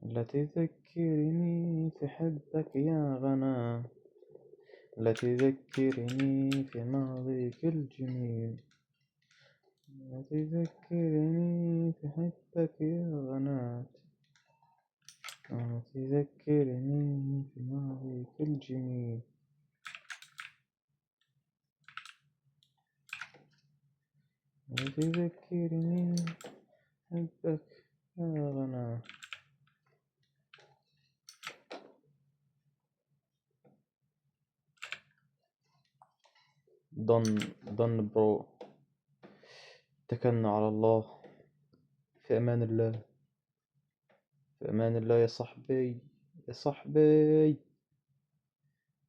لا تذكرني في حبك يا غنى، لا تذكرني في ماضيك الجميل، لا تذكرني في حبك يا غنى، لا تذكرني في ماضيك الجميل، لا تذكرني حبك يا غنى. ضن برو، اتكلنا على الله. في امان الله، في امان الله يا صاحبي، يا صاحبي،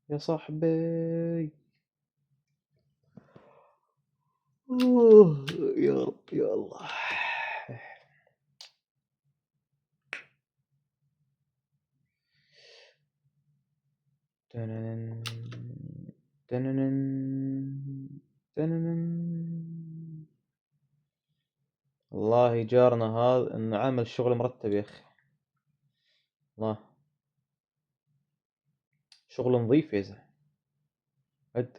يا صاحبي. يا رب يا الله. تننن تننن تننن. والله جارنا هذا انه عامل شغل مرتب يا اخي، والله شغل نظيف يا زلمه. عد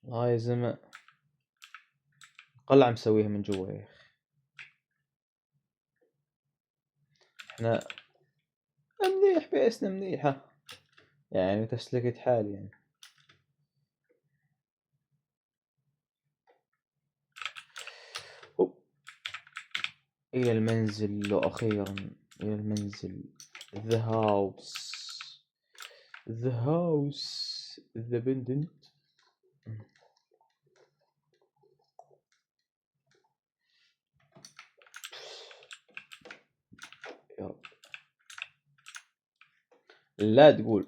والله يا زلمه، قلعة مسويها من جوا يا اخي. احنا منيح، بيسنا منيحة يعني، تسلكت حالي يعني. أوب. إلى المنزل وأخيرا إلى المنزل. The house، the house، the pendant. يا رب لا تقول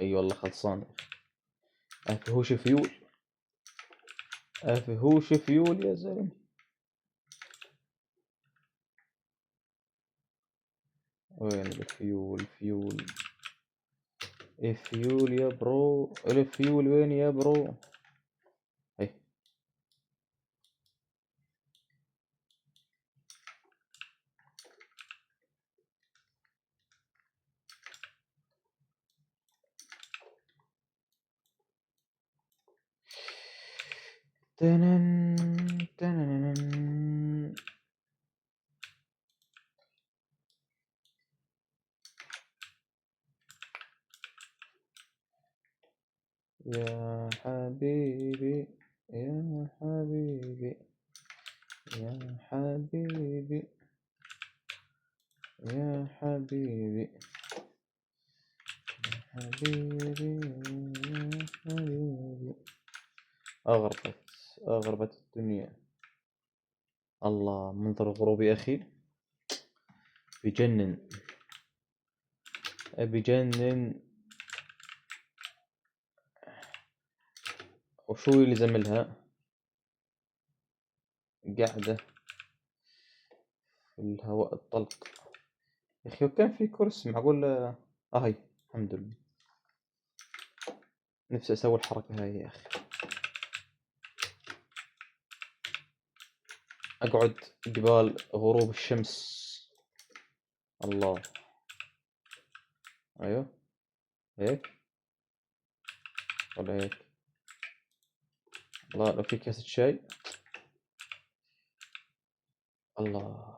اي والله خلصان. افهوش فيول، افهوش فيول يا زلمه. وين الفيول؟ فيول، الفيول يا برو، الفيول وين يا برو؟ هي تنن تنن. يا حبيبي، يا حبيبي، يا حبيبي، يا حبيبي، حبيبي، يا حبيبي. أغربت، أغربت الدنيا. الله، منظر الغروب يا أخي بجنن، بجنن. وشو اللي زملها قاعدة في الهواء الطلق يا أخي، وكان في كرسي معقول؟ هاي الحمد لله. نفسي أسوي الحركة هاي يا أخي، أقعد قبال غروب الشمس. الله، أيوه هيك ولا هيك؟ الله، لو في كاسة شاي. الله،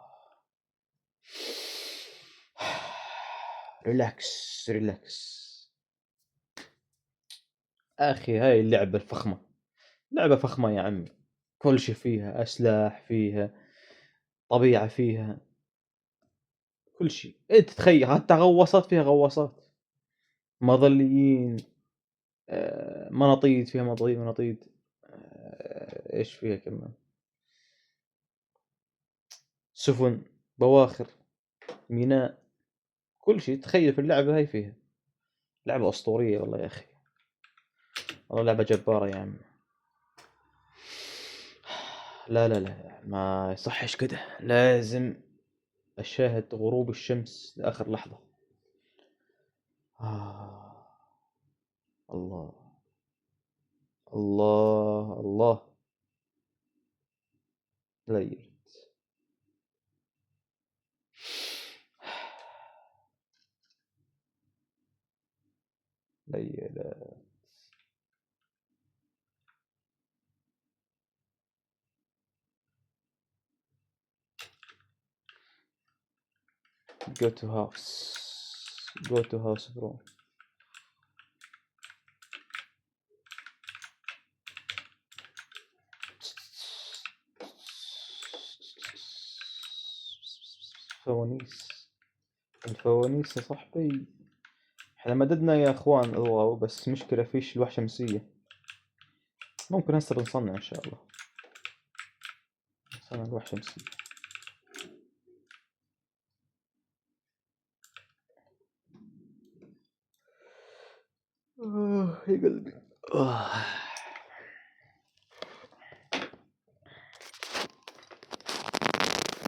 ريلاكس ريلاكس. أخي هاي اللعبة الفخمة، لعبة فخمة يا عمي، كل شي فيها، أسلاح فيها، طبيعة فيها، كل شي. أنت تخيل حتى غواصات، فيها غواصات، مظليين، مناطيد، فيها مناطيد، إيش فيها كمان، سفن، بواخر، ميناء، كل شي تخيل في اللعبة هاي فيها. لعبة أسطورية والله يا أخي، والله لعبة جبارة يا عم. لا لا لا، ما يصحش كده، لازم أشاهد غروب الشمس لآخر لحظة. الله، الله الله ليل ليل. go to house bro. فوانيس، الفوانيس يا صاحبي. احنا مددنا يا اخوان اضواء، بس مشكلة فيش لوح شمسية. ممكن هسه بنصنع ان شاء الله، نصنع لوح شمسية. يا قلبي.